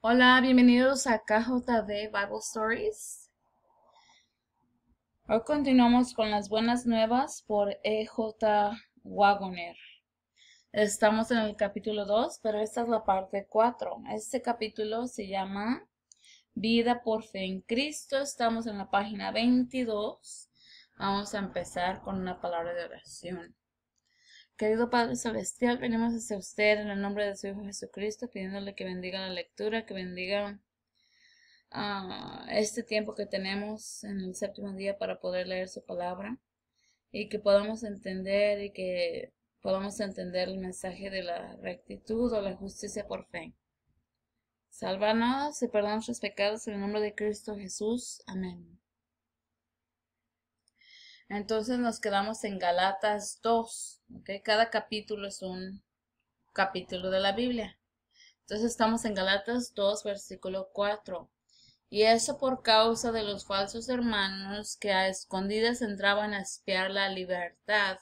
Hola, bienvenidos a KJV Bible Stories. Hoy continuamos con las buenas nuevas por E.J. Wagoner. Estamos en el capítulo 2, pero esta es la parte 4. Este capítulo se llama Vida por fe en Cristo. Estamos en la página 22. Vamos a empezar con una palabra de oración. Querido Padre Celestial, venimos hacia usted en el nombre de su Hijo Jesucristo, pidiéndole que bendiga la lectura, que bendiga este tiempo que tenemos en el séptimo día para poder leer su palabra y que podamos entender el mensaje de la rectitud o la justicia por fe. Sálvanos y perdona nuestros pecados en el nombre de Cristo Jesús. Amén. Entonces nos quedamos en Galatas 2. ¿Okay? Cada capítulo es un capítulo de la Biblia. Entonces estamos en Galatas 2, versículo 4. Y eso por causa de los falsos hermanos que a escondidas entraban a espiar la libertad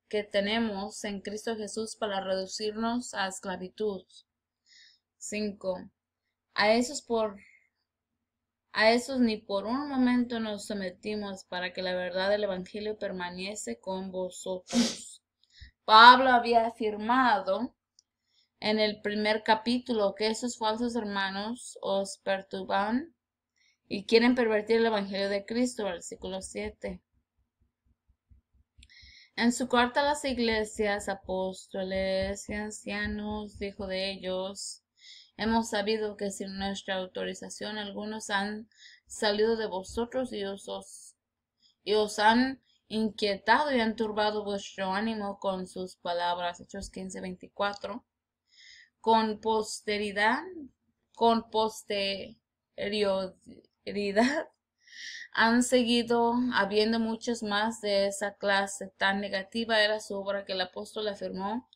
que tenemos en Cristo Jesús para reducirnos a esclavitud. 5. A esos ni por un momento nos sometimos para que la verdad del Evangelio permanece con vosotros. Pablo había afirmado en el primer capítulo que esos falsos hermanos os perturban y quieren pervertir el Evangelio de Cristo, versículo 7. En su carta a las iglesias, apóstoles y ancianos, dijo de ellos: hemos sabido que sin nuestra autorización algunos han salido de vosotros y os han inquietado y han turbado vuestro ánimo con sus palabras. Hechos 15:24. Con posterioridad han seguido habiendo muchos más de esa clase. Tan negativa era su obra que el apóstol afirmó: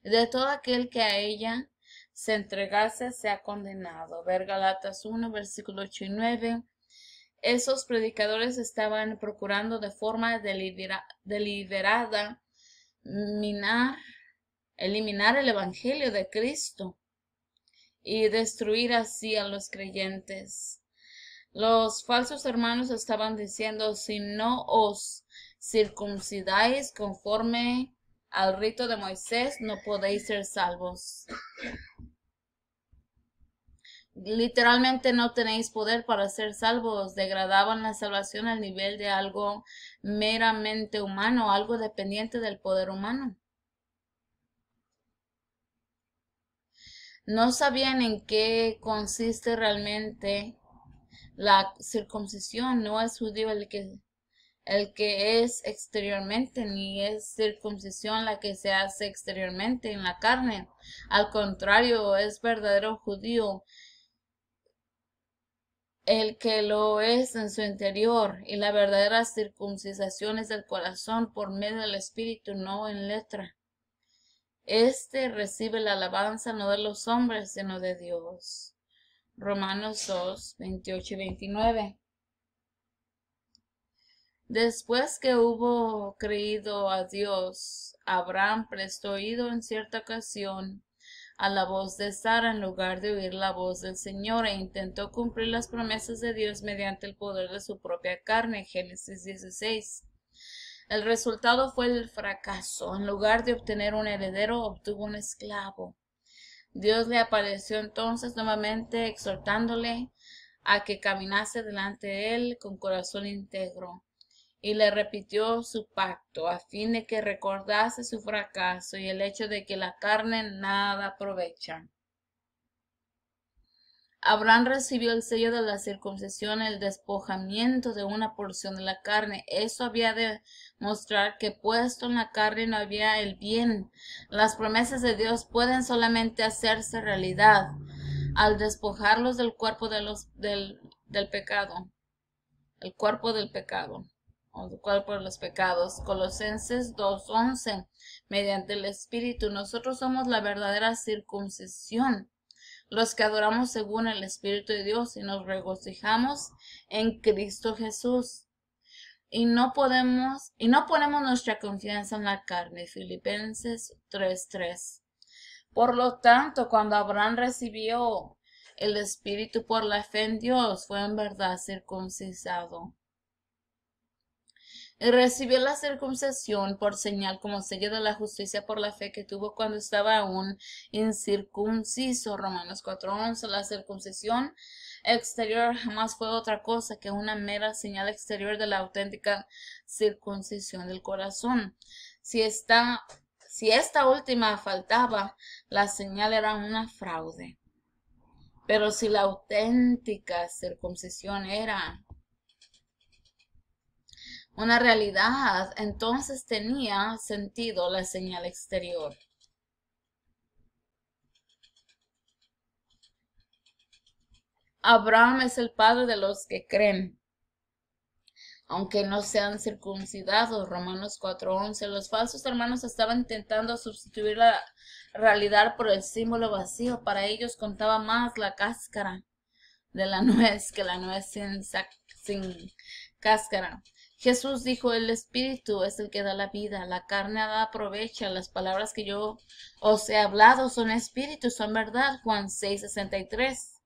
de todo aquel que a ella se entregase sea condenado. Ver Galatas 1, versículo 8 y 9. Esos predicadores estaban procurando de forma deliberada eliminar el Evangelio de Cristo y destruir así a los creyentes. Los falsos hermanos estaban diciendo: si no os circuncidáis conforme al rito de Moisés, no podéis ser salvos. Literalmente no tenéis poder para ser salvos. Degradaban la salvación al nivel de algo meramente humano, algo dependiente del poder humano. No sabían en qué consiste realmente la circuncisión. No es judío el que es exteriormente, ni es circuncisión la que se hace exteriormente en la carne. Al contrario, es verdadero judío el que lo es en su interior, y la verdadera circuncisión es del corazón por medio del Espíritu, no en letra. Este recibe la alabanza no de los hombres, sino de Dios. Romanos 2, 28 y 29. Después que hubo creído a Dios, Abraham prestó oído en cierta ocasión a la voz de Sara en lugar de oír la voz del Señor, e intentó cumplir las promesas de Dios mediante el poder de su propia carne. Génesis 16. El resultado fue el fracaso. En lugar de obtener un heredero, obtuvo un esclavo. Dios le apareció entonces nuevamente, exhortándole a que caminase delante de él con corazón íntegro, y le repitió su pacto a fin de que recordase su fracaso y el hecho de que la carne nada aprovecha. Abraham recibió el sello de la circuncisión, el despojamiento de una porción de la carne. Eso había de mostrar que puesto en la carne no había el bien. Las promesas de Dios pueden solamente hacerse realidad al despojarlos del cuerpo del pecado, el cuerpo del pecado, o el cuerpo de los pecados. Colosenses 2:11. Mediante el Espíritu, nosotros somos la verdadera circuncisión, los que adoramos según el Espíritu de Dios y nos regocijamos en Cristo Jesús. Y no ponemos nuestra confianza en la carne. Filipenses 3:3. Por lo tanto, cuando Abraham recibió el espíritu por la fe en Dios fue en verdad circuncidado. Y recibió la circuncisión por señal como sello de la justicia por la fe que tuvo cuando estaba aún incircunciso. Romanos 4:11. La circuncisión exterior jamás fue otra cosa que una mera señal exterior de la auténtica circuncisión del corazón. Si esta última faltaba, la señal era una fraude. Pero si la auténtica circuncisión era una realidad, entonces tenía sentido la señal exterior. Abraham es el padre de los que creen, aunque no sean circuncidados. Romanos 4:11. Los falsos hermanos estaban intentando sustituir la realidad por el símbolo vacío. Para ellos contaba más la cáscara de la nuez que la nuez sin cáscara. Jesús dijo, el Espíritu es el que da la vida, la carne nada aprovecha. Las palabras que yo os he hablado son espíritu, son verdad. Juan 6:63.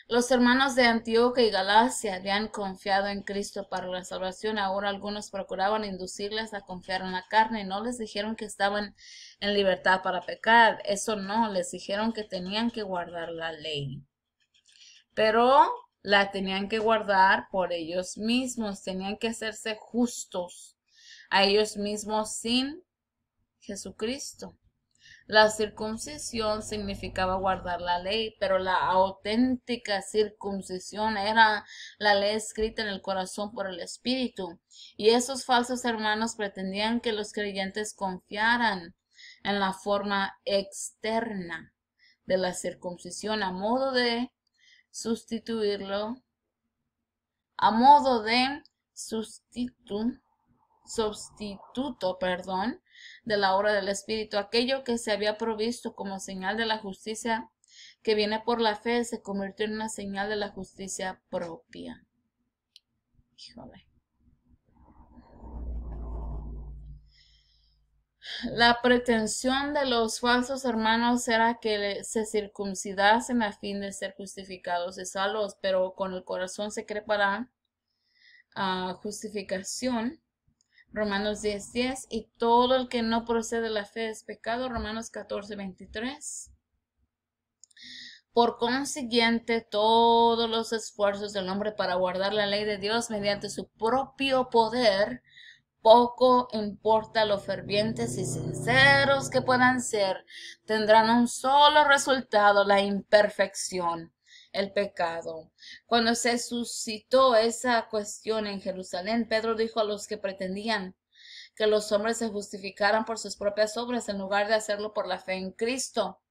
Los hermanos de Antioquía y Galacia habían confiado en Cristo para la salvación. Ahora algunos procuraban inducirles a confiar en la carne. No les dijeron que estaban en libertad para pecar. Eso no, les dijeron que tenían que guardar la ley. Pero la tenían que guardar por ellos mismos. Tenían que hacerse justos a ellos mismos sin Jesucristo. La circuncisión significaba guardar la ley, pero la auténtica circuncisión era la ley escrita en el corazón por el Espíritu. Y esos falsos hermanos pretendían que los creyentes confiaran en la forma externa de la circuncisión a modo de sustituto, de la obra del Espíritu. Aquello que se había provisto como señal de la justicia que viene por la fe se convirtió en una señal de la justicia propia. Híjole. La pretensión de los falsos hermanos era que se circuncidasen a fin de ser justificados y salvos, pero con el corazón se cree para justificación. Romanos 10:10. Y todo el que no procede de la fe es pecado. Romanos 14:23. Por consiguiente, todos los esfuerzos del hombre para guardar la ley de Dios mediante su propio poder, poco importa lo fervientes y sinceros que puedan ser, tendrán un solo resultado, la imperfección, el pecado. Cuando se suscitó esa cuestión en Jerusalén, Pedro dijo a los que pretendían que los hombres se justificaran por sus propias obras en lugar de hacerlo por la fe en Cristo.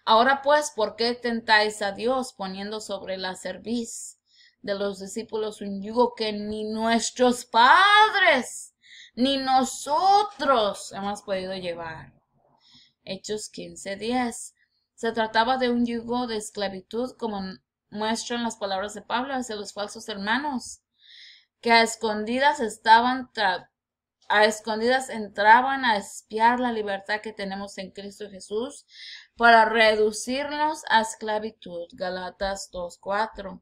Ahora pues, ¿por qué tentáis a Dios poniendo sobre la cerviz de los discípulos un yugo que ni nuestros padres ni nosotros hemos podido llevar? Hechos 15:10. Se trataba de un yugo de esclavitud, como muestran las palabras de Pablo hacia los falsos hermanos, que a escondidas entraban a espiar la libertad que tenemos en Cristo Jesús para reducirnos a esclavitud. Galatas 2:4.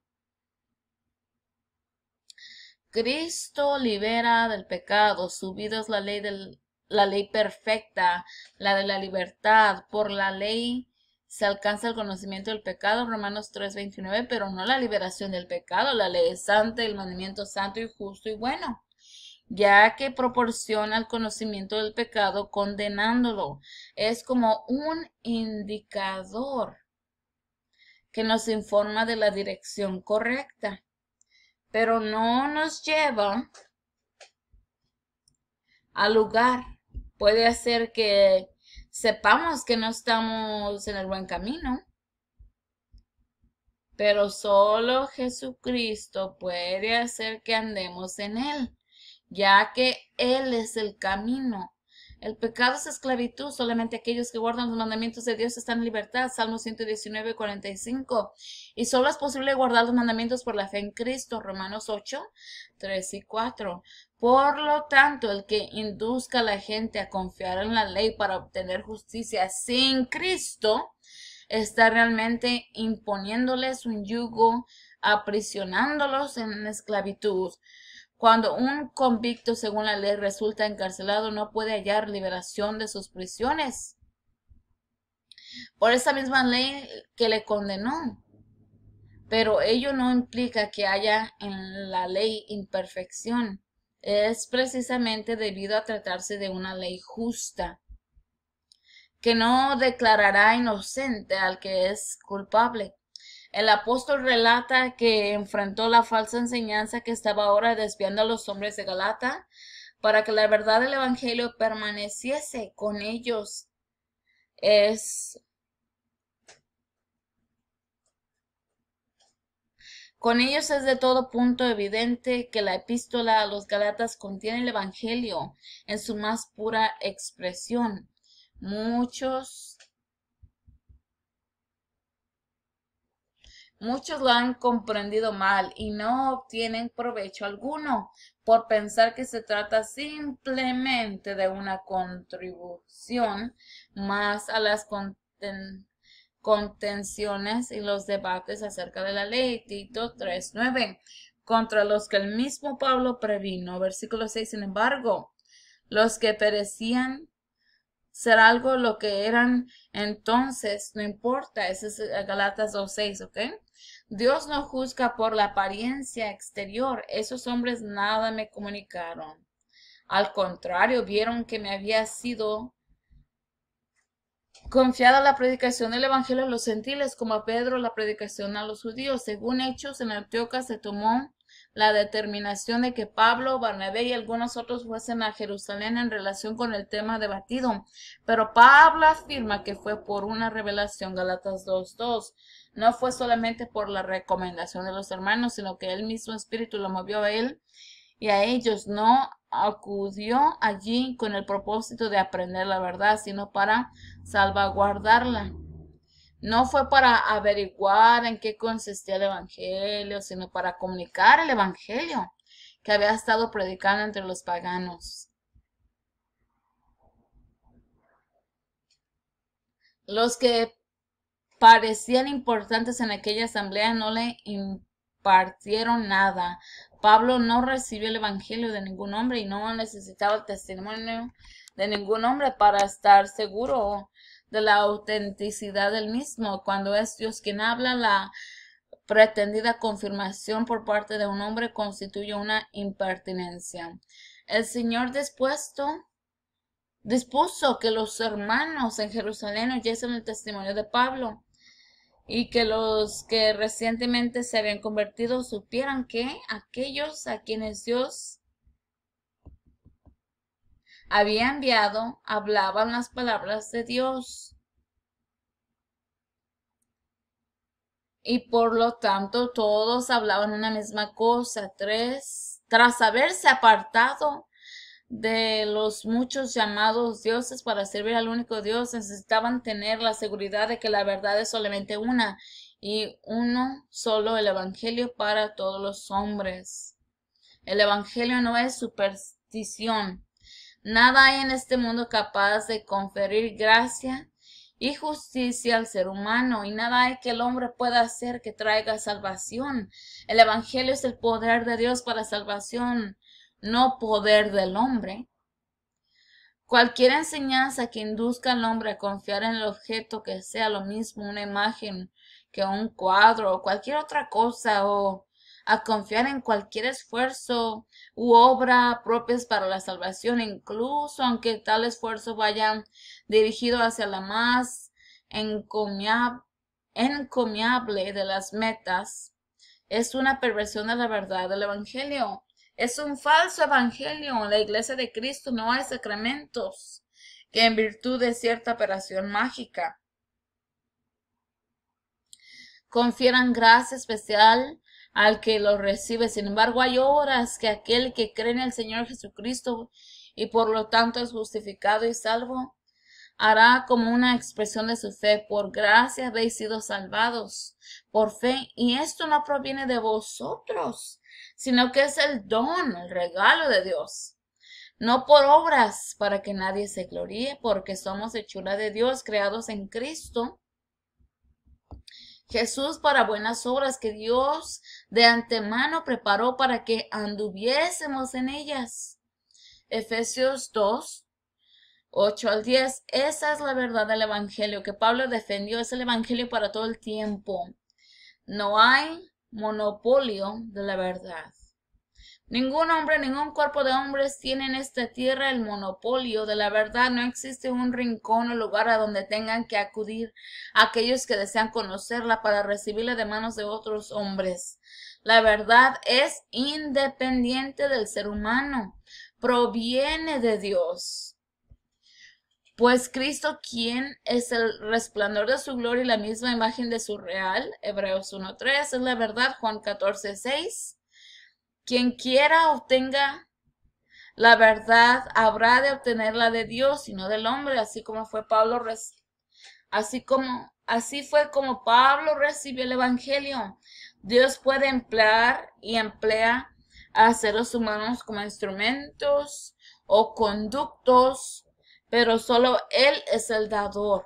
Cristo libera del pecado. Subido es la ley perfecta, la de la libertad. Por la ley se alcanza el conocimiento del pecado, Romanos 3:29, pero no la liberación del pecado. La ley es santa, el mandamiento santo y justo y bueno, ya que proporciona el conocimiento del pecado condenándolo. Es como un indicador que nos informa de la dirección correcta, pero no nos lleva al lugar. Puede hacer que sepamos que no estamos en el buen camino, pero solo Jesucristo puede hacer que andemos en él, ya que Él es el camino, El pecado es esclavitud, solamente aquellos que guardan los mandamientos de Dios están en libertad. Salmo 119, 45. Y solo es posible guardar los mandamientos por la fe en Cristo. Romanos 8, 3 y 4. Por lo tanto, el que induzca a la gente a confiar en la ley para obtener justicia sin Cristo, está realmente imponiéndoles un yugo, aprisionándolos en esclavitud. Cuando un convicto según la ley resulta encarcelado, no puede hallar liberación de sus prisiones por esa misma ley que le condenó. Pero ello no implica que haya en la ley imperfección. Es precisamente debido a tratarse de una ley justa, que no declarará inocente al que es culpable. El apóstol relata que enfrentó la falsa enseñanza que estaba ahora desviando a los hombres de Galata para que la verdad del evangelio permaneciese con ellos. Con ellos es de todo punto evidente que la epístola a los Galatas contiene el evangelio en su más pura expresión. Muchos lo han comprendido mal y no obtienen provecho alguno por pensar que se trata simplemente de una contribución más a las contenciones y los debates acerca de la ley. Tito 3:9, contra los que el mismo Pablo previno. Versículo 6, sin embargo, los que perecían ser algo lo que eran entonces, no importa. Ese es Galatas 2:6, ¿ok? Dios no juzga por la apariencia exterior. Esos hombres nada me comunicaron. Al contrario, vieron que me había sido confiada la predicación del evangelio a los gentiles, como a Pedro la predicación a los judíos. Según Hechos, en Antioquía se tomó la determinación de que Pablo, Barnabé y algunos otros fuesen a Jerusalén en relación con el tema debatido. Pero Pablo afirma que fue por una revelación, Galatas 2:2. No fue solamente por la recomendación de los hermanos, sino que el mismo Espíritu lo movió a él y a ellos. No acudió allí con el propósito de aprender la verdad, sino para salvaguardarla. No fue para averiguar en qué consistía el evangelio, sino para comunicar el evangelio que había estado predicando entre los paganos. Los que parecían importantes en aquella asamblea no le impartieron nada. Pablo no recibió el evangelio de ningún hombre y no necesitaba el testimonio de ningún hombre para estar seguro de la autenticidad del mismo. Cuando es Dios quien habla, la pretendida confirmación por parte de un hombre constituye una impertinencia. El Señor dispuso que los hermanos en Jerusalén oyesen el testimonio de Pablo y que los que recientemente se habían convertido supieran que aquellos a quienes Dios había enviado hablaban las palabras de Dios. Y por lo tanto todos hablaban una misma cosa. Tras haberse apartado de los muchos llamados dioses para servir al único Dios, necesitaban tener la seguridad de que la verdad es solamente una y uno solo, el evangelio para todos los hombres. El evangelio no es superstición. Nada hay en este mundo capaz de conferir gracia y justicia al ser humano, y nada hay que el hombre pueda hacer que traiga salvación. El evangelio es el poder de Dios para salvación, no poder del hombre. Cualquier enseñanza que induzca al hombre a confiar en el objeto, que sea lo mismo una imagen que un cuadro o cualquier otra cosa, o a confiar en cualquier esfuerzo u obra propias para la salvación, incluso aunque tal esfuerzo vaya dirigido hacia la más encomiable de las metas, es una perversión de la verdad del evangelio. Es un falso evangelio. En la iglesia de Cristo no hay sacramentos que en virtud de cierta operación mágica confieran gracia especial al que lo recibe. Sin embargo, hay horas que aquel que cree en el Señor Jesucristo y por lo tanto es justificado y salvo, hará como una expresión de su fe: por gracia habéis sido salvados, por fe, y esto no proviene de vosotros, sino que es el don, el regalo de Dios, no por obras, para que nadie se gloríe, porque somos hechura de Dios, creados en Cristo Jesús para buenas obras que Dios de antemano preparó para que anduviésemos en ellas. Efesios 2, 8 al 10. Esa es la verdad del Evangelio que Pablo defendió. Es el Evangelio para todo el tiempo. No hay monopolio de la verdad. Ningún hombre, ningún cuerpo de hombres tiene en esta tierra el monopolio de la verdad. No existe un rincón o lugar a donde tengan que acudir aquellos que desean conocerla para recibirla de manos de otros hombres. La verdad es independiente del ser humano, proviene de Dios. Pues Cristo, quien es el resplandor de su gloria y la misma imagen de su real, Hebreos 1:3, es la verdad, Juan 14:6. Quien quiera obtenga la verdad habrá de obtenerla de Dios y no del hombre, así fue como Pablo recibió el Evangelio. Dios puede emplear y emplea a seres humanos como instrumentos o conductos, pero solo Él es el dador.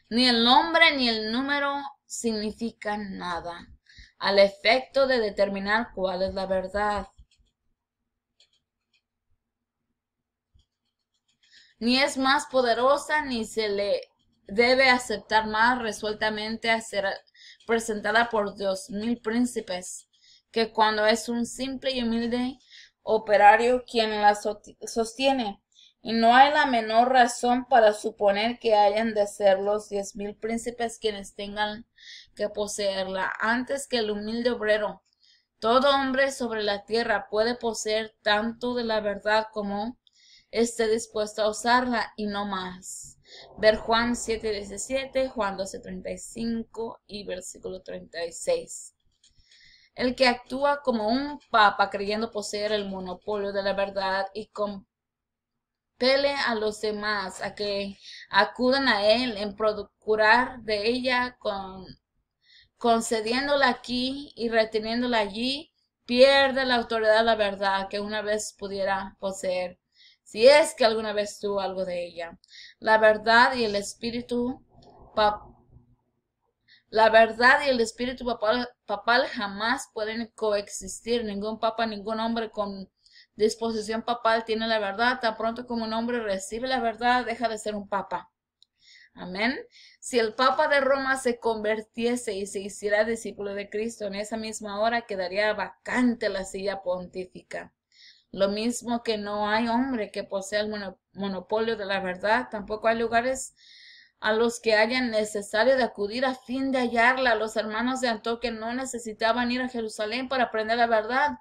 Ni el nombre ni el número significan nada al efecto de determinar cuál es la verdad. Ni es más poderosa, ni se le debe aceptar más resueltamente a ser presentada por 2000 príncipes, que cuando es un simple y humilde operario quien la sostiene. Y no hay la menor razón para suponer que hayan de ser los 10,000 príncipes quienes tengan que poseerla, antes que el humilde obrero. Todo hombre sobre la tierra puede poseer tanto de la verdad como esté dispuesto a usarla y no más. Ver Juan 7:17, Juan 12:35 y versículo 36. El que actúa como un papa creyendo poseer el monopolio de la verdad y compele a los demás a que acudan a él en procurar de ella, concediéndola aquí y reteniéndola allí, pierde la autoridad de la verdad que una vez pudiera poseer, si es que alguna vez tuvo algo de ella. La verdad y el espíritu papal jamás pueden coexistir. Ningún papa, ningún hombre con disposición papal tiene la verdad. Tan pronto como un hombre recibe la verdad, deja de ser un papa. Amén. Si el Papa de Roma se convirtiese y se hiciera discípulo de Cristo, en esa misma hora quedaría vacante la silla pontífica. Lo mismo que no hay hombre que posea el monopolio de la verdad, tampoco hay lugares a los que hayan necesario de acudir a fin de hallarla. Los hermanos de Antioquía no necesitaban ir a Jerusalén para aprender la verdad,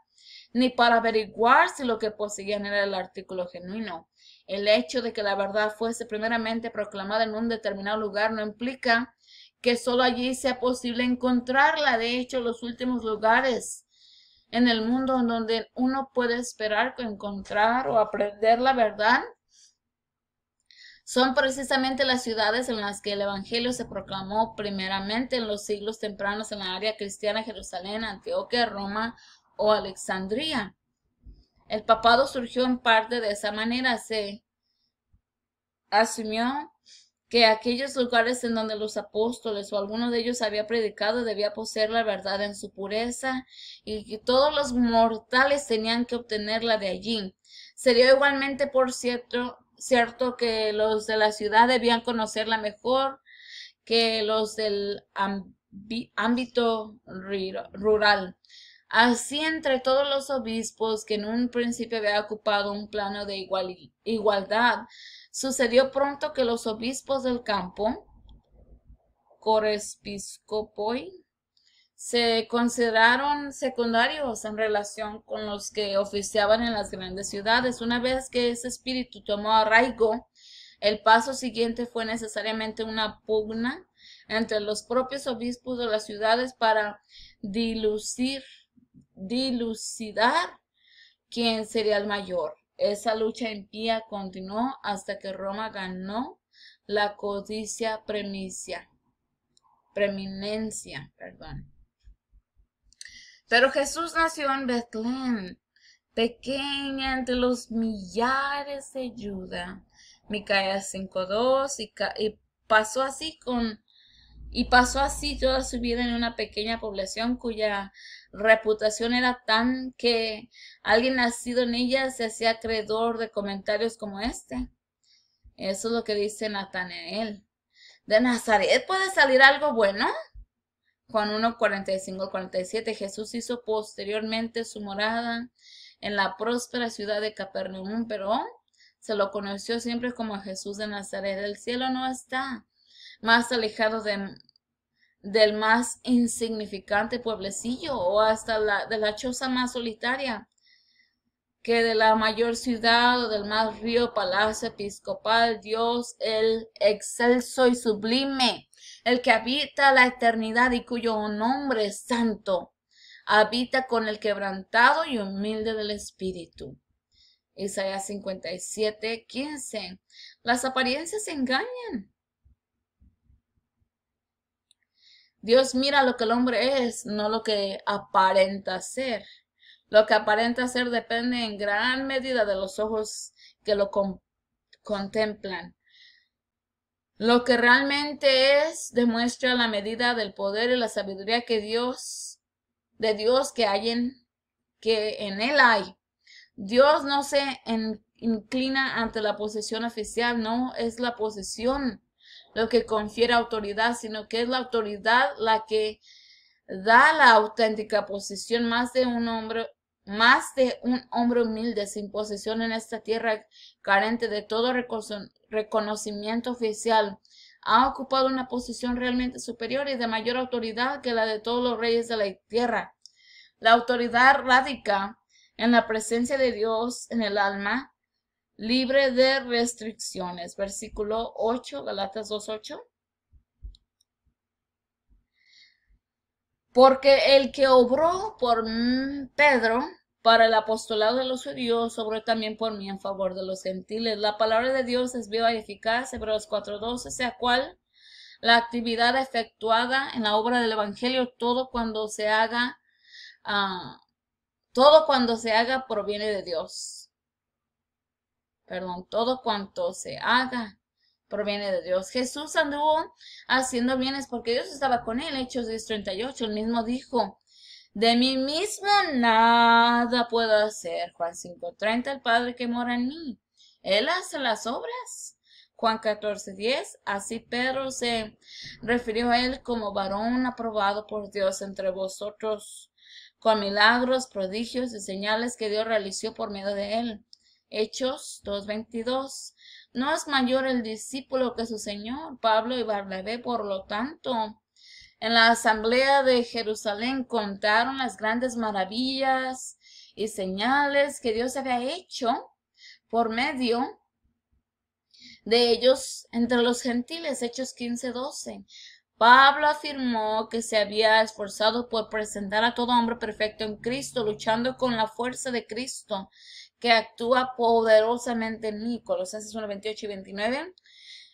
ni para averiguar si lo que poseían era el artículo genuino. El hecho de que la verdad fuese primeramente proclamada en un determinado lugar no implica que solo allí sea posible encontrarla. De hecho, los últimos lugares en el mundo en donde uno puede esperar encontrar o aprender la verdad son precisamente las ciudades en las que el Evangelio se proclamó primeramente en los siglos tempranos en la área cristiana: Jerusalén, Antioquia, Roma o Alejandría. El papado surgió en parte de esa manera. Se asumió que aquellos lugares en donde los apóstoles o alguno de ellos había predicado debía poseer la verdad en su pureza y que todos los mortales tenían que obtenerla de allí. Sería igualmente por cierto que los de la ciudad debían conocerla mejor que los del ámbito rural. Así, entre todos los obispos que en un principio había ocupado un plano de igualdad, sucedió pronto que los obispos del campo, corepiscopoi, se consideraron secundarios en relación con los que oficiaban en las grandes ciudades. Una vez que ese espíritu tomó arraigo, el paso siguiente fue necesariamente una pugna entre los propios obispos de las ciudades para dilucidar quién sería el mayor. Esa lucha impía continuó hasta que Roma ganó la codicia preeminencia. Pero Jesús nació en Betlén, pequeña entre los millares de Judá. Micaías 5:2, y pasó así toda su vida en una pequeña población cuya reputación era tan que alguien nacido en ella se hacía acreedor de comentarios como este. Eso es lo que dice Natanael. ¿De Nazaret puede salir algo bueno? Juan 1:45-47. Jesús hizo posteriormente su morada en la próspera ciudad de Capernaum, pero se lo conoció siempre como Jesús de Nazaret. El cielo no está más alejado del más insignificante pueblecillo o hasta de la choza más solitaria que de la mayor ciudad o del más río palacio episcopal. Dios, el excelso y sublime, el que habita la eternidad y cuyo nombre es santo, habita con el quebrantado y humilde del espíritu. Isaías 57:15. Las apariencias engañan. Dios mira lo que el hombre es, no lo que aparenta ser. Lo que aparenta ser depende en gran medida de los ojos que lo contemplan. Lo que realmente es demuestra la medida del poder y la sabiduría de Dios que en él hay. Dios no se inclina ante la posición oficial, no es la posición lo que confiere autoridad, sino que es la autoridad la que da la auténtica posición. Más de un hombre humilde sin posesión en esta tierra, carente de todo reconocimiento oficial, ha ocupado una posición realmente superior y de mayor autoridad que la de todos los reyes de la tierra. La autoridad radica en la presencia de Dios en el alma, libre de restricciones. Versículo 8, Galatas 2:8. Porque el que obró por Pedro para el apostolado de los judíos, obró también por mí en favor de los gentiles. La palabra de Dios es viva y eficaz, Hebreos 4:12, sea cual la actividad efectuada en la obra del evangelio, todo cuando se haga proviene de Dios. Todo cuanto se haga proviene de Dios. Jesús anduvo haciendo bienes porque Dios estaba con él. Hechos 10:38, el mismo dijo: de mí mismo nada puedo hacer. Juan 5:30, el Padre que mora en mí, él hace las obras. Juan 14:10, así Pedro se refirió a él como varón aprobado por Dios entre vosotros, con milagros, prodigios y señales que Dios realizó por medio de él. Hechos 2:22. No es mayor el discípulo que su Señor. Pablo y Bernabé, por lo tanto, en la asamblea de Jerusalén contaron las grandes maravillas y señales que Dios había hecho por medio de ellos entre los gentiles. Hechos 15:12. Pablo afirmó que se había esforzado por presentar a todo hombre perfecto en Cristo, luchando con la fuerza de Cristo que actúa poderosamente en mí. Colosenses 1:28-29.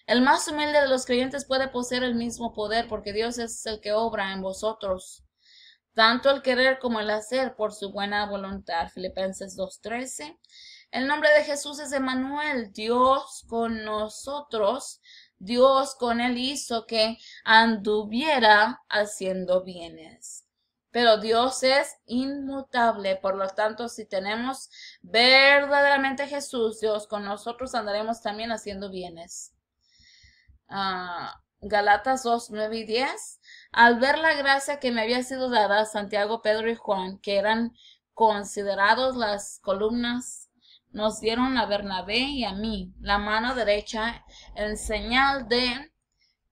El más humilde de los creyentes puede poseer el mismo poder porque Dios es el que obra en vosotros, tanto el querer como el hacer por su buena voluntad. Filipenses 2:13. El nombre de Jesús es Emmanuel, Dios con nosotros. Dios con él hizo que anduviera haciendo bienes. Pero Dios es inmutable, por lo tanto, si tenemos verdaderamente a Jesús, Dios con nosotros, andaremos también haciendo bienes. Galatas 2:9-10. Al ver la gracia que me había sido dada a Santiago, Pedro y Juan, que eran considerados las columnas, nos dieron a Bernabé y a mí la mano derecha en señal de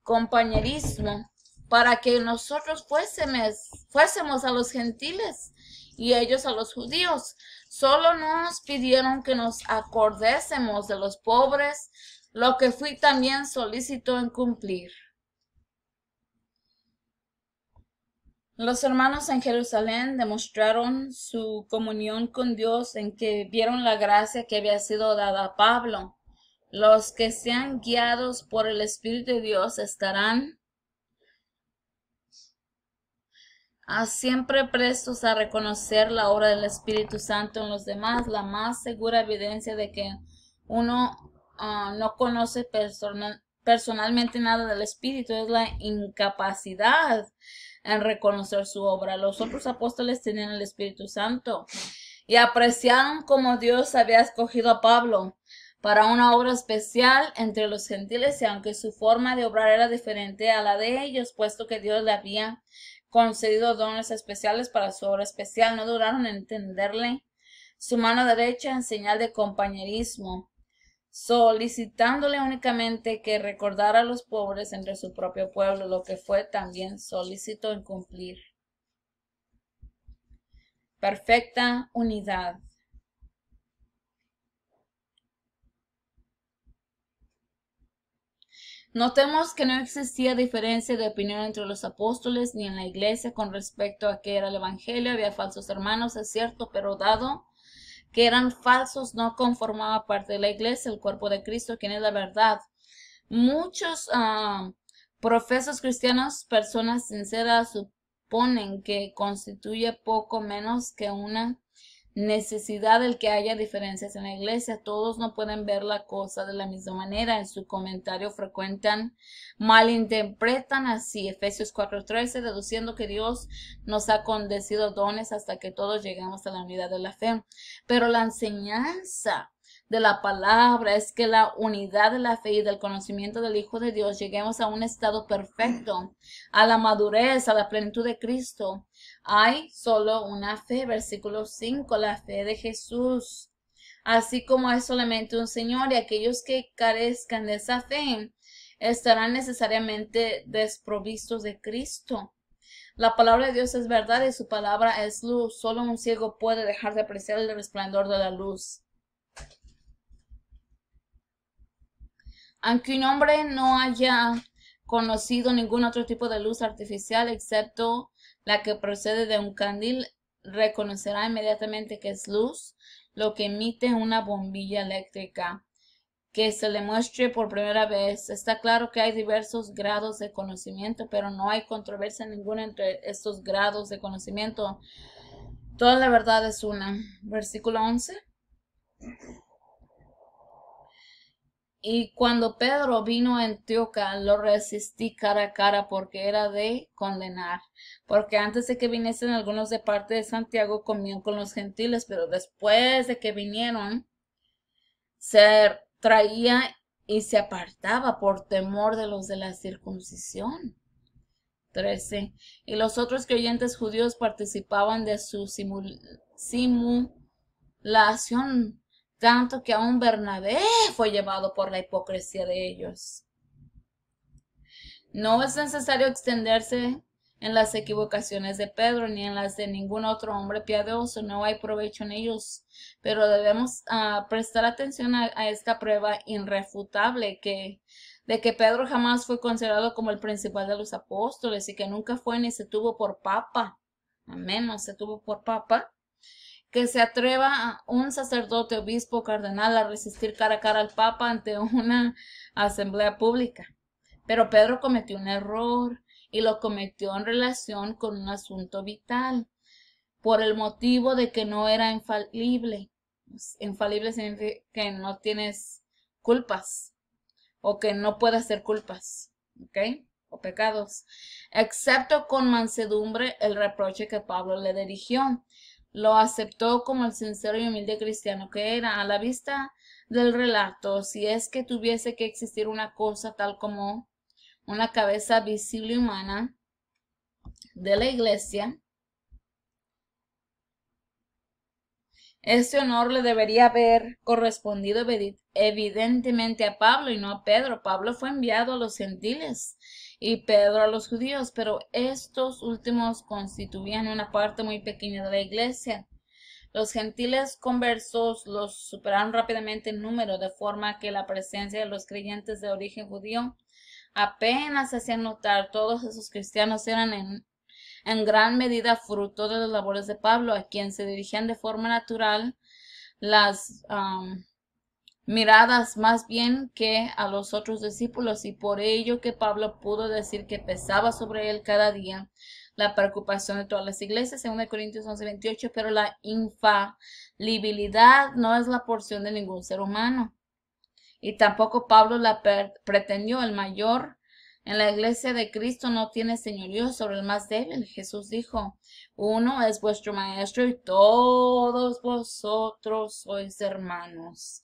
compañerismo, para que nosotros fuésemos a los gentiles y ellos a los judíos. Solo nos pidieron que nos acordésemos de los pobres, lo que fui también solícito en cumplir. Los hermanos en Jerusalén demostraron su comunión con Dios en que vieron la gracia que había sido dada a Pablo. Los que sean guiados por el Espíritu de Dios estarán siempre prestos a reconocer la obra del Espíritu Santo en los demás. La más segura evidencia de que uno no conoce personalmente nada del Espíritu es la incapacidad en reconocer su obra. Los otros apóstoles tenían el Espíritu Santo y apreciaron como Dios había escogido a Pablo para una obra especial entre los gentiles, y aunque su forma de obrar era diferente a la de ellos, puesto que Dios le había concedido dones especiales para su obra especial, no duraron en tenderle su mano derecha en señal de compañerismo, solicitándole únicamente que recordara a los pobres entre su propio pueblo, lo que fue también solícito en cumplir. Perfecta unidad. Notemos que no existía diferencia de opinión entre los apóstoles ni en la iglesia con respecto a qué era el evangelio. Había falsos hermanos, es cierto, pero dado que eran falsos, no conformaba parte de la iglesia, el cuerpo de Cristo, quien es la verdad. Muchos profesos cristianos, personas sinceras, suponen que constituye poco menos que una necesidad el que haya diferencias en la iglesia. Todos no pueden ver la cosa de la misma manera. En su comentario malinterpretan así Efesios 4:13, deduciendo que Dios nos ha concedido dones hasta que todos lleguemos a la unidad de la fe. Pero la enseñanza de la palabra es que la unidad de la fe y del conocimiento del Hijo de Dios lleguemos a un estado perfecto, a la madurez, a la plenitud de Cristo. Hay solo una fe, versículo 5, la fe de Jesús. Así como hay solamente un Señor, y aquellos que carezcan de esa fe estarán necesariamente desprovistos de Cristo. La palabra de Dios es verdad y su palabra es luz. Solo un ciego puede dejar de apreciar el resplandor de la luz. Aunque un hombre no haya conocido ningún otro tipo de luz artificial excepto la que procede de un candil, reconocerá inmediatamente que es luz lo que emite una bombilla eléctrica que se le muestre por primera vez. Está claro que hay diversos grados de conocimiento, pero no hay controversia ninguna entre estos grados de conocimiento. Toda la verdad es una. Versículo 11. Y cuando Pedro vino a Antioquía, lo resistí cara a cara porque era de condenar. Porque antes de que viniesen algunos de parte de Santiago, comían con los gentiles, pero después de que vinieron, se traía y se apartaba por temor de los de la circuncisión. 13. Y los otros creyentes judíos participaban de su simulación, tanto que aún Bernabé fue llevado por la hipocresía de ellos. No es necesario extenderse en las equivocaciones de Pedro ni en las de ningún otro hombre piadoso. No hay provecho en ellos, pero debemos prestar atención a esta prueba irrefutable de que Pedro jamás fue considerado como el principal de los apóstoles y que nunca fue ni se tuvo por papa. Amén, no se tuvo por papa. Que se atreva a un sacerdote, obispo, cardenal a resistir cara a cara al papa ante una asamblea pública. Pero Pedro cometió un error y lo cometió en relación con un asunto vital, por el motivo de que no era infalible. Infalible significa que no tienes culpas o que no puedes hacer culpas, ¿ok? O pecados, excepto con mansedumbre el reproche que Pablo le dirigió. Lo aceptó como el sincero y humilde cristiano que era. A la vista del relato, si es que tuviese que existir una cosa tal como una cabeza visible humana de la iglesia, este honor le debería haber correspondido evidentemente a Pablo y no a Pedro. Pablo fue enviado a los gentiles y Pedro a los judíos, pero estos últimos constituían una parte muy pequeña de la iglesia. Los gentiles conversos los superaron rápidamente en número, de forma que la presencia de los creyentes de origen judío apenas se hacían notar. Todos esos cristianos eran en gran medida fruto de las labores de Pablo, a quien se dirigían de forma natural las miradas más bien que a los otros discípulos, y por ello que Pablo pudo decir que pesaba sobre él cada día la preocupación de todas las iglesias, 2 Corintios 11:28, pero la infalibilidad no es la porción de ningún ser humano, y tampoco Pablo la pretendió. El mayor en la iglesia de Cristo no tiene señorío sobre el más débil. Jesús dijo, uno es vuestro maestro y todos vosotros sois hermanos.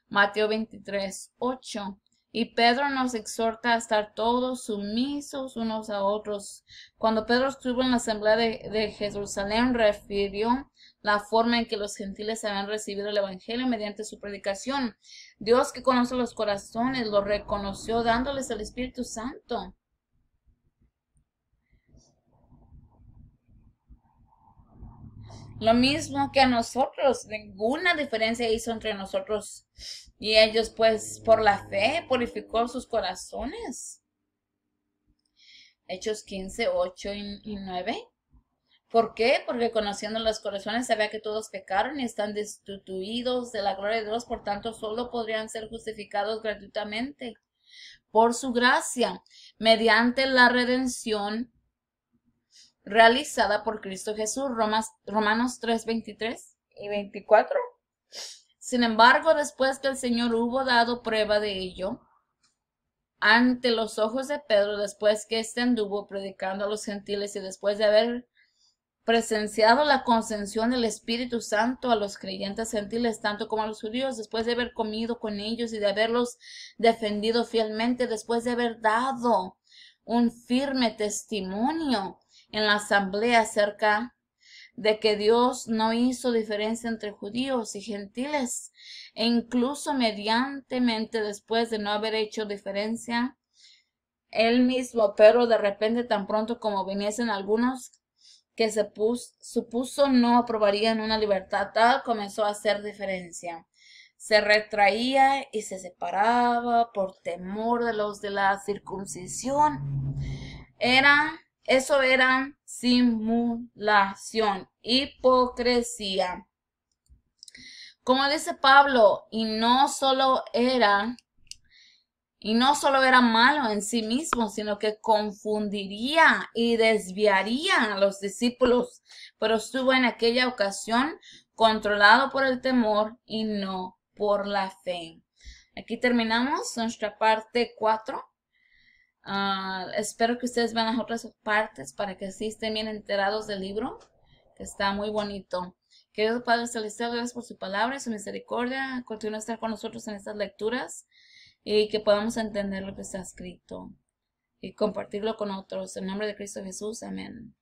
Mateo 23:8. Y Pedro nos exhorta a estar todos sumisos unos a otros. Cuando Pedro estuvo en la asamblea de Jerusalén, refirió la forma en que los gentiles habían recibido el evangelio mediante su predicación. Dios, que conoce los corazones, lo reconoció dándoles el Espíritu Santo. Lo mismo que a nosotros, ninguna diferencia hizo entre nosotros y ellos, pues por la fe purificó sus corazones. Hechos 15:8 y 9. ¿Por qué? Porque conociendo los corazones sabía que todos pecaron y están destituidos de la gloria de Dios, por tanto solo podrían ser justificados gratuitamente por su gracia, mediante la redención realizada por Cristo Jesús. Romanos 3:23 y 24. Sin embargo, después que el Señor hubo dado prueba de ello ante los ojos de Pedro, después que éste anduvo predicando a los gentiles y después de haber presenciado la concesión del Espíritu Santo a los creyentes gentiles, tanto como a los judíos, después de haber comido con ellos y de haberlos defendido fielmente, después de haber dado un firme testimonio en la asamblea acerca de que Dios no hizo diferencia entre judíos y gentiles, e incluso mediantemente después de no haber hecho diferencia él mismo, pero de repente tan pronto como viniesen algunos que se supuso no aprobarían una libertad tal, comenzó a hacer diferencia. Se retraía y se separaba por temor de los de la circuncisión. Eso era simulación, hipocresía. Como dice Pablo, y no solo era malo en sí mismo, sino que confundiría y desviaría a los discípulos, pero estuvo en aquella ocasión controlado por el temor y no por la fe. Aquí terminamos nuestra parte 4. Espero que ustedes vean las otras partes para que así estén bien enterados del libro, que está muy bonito. Querido Padre Celestial, gracias por su palabra y su misericordia. Continúa a estar con nosotros en estas lecturas y que podamos entender lo que está escrito y compartirlo con otros. En nombre de Cristo Jesús, amén.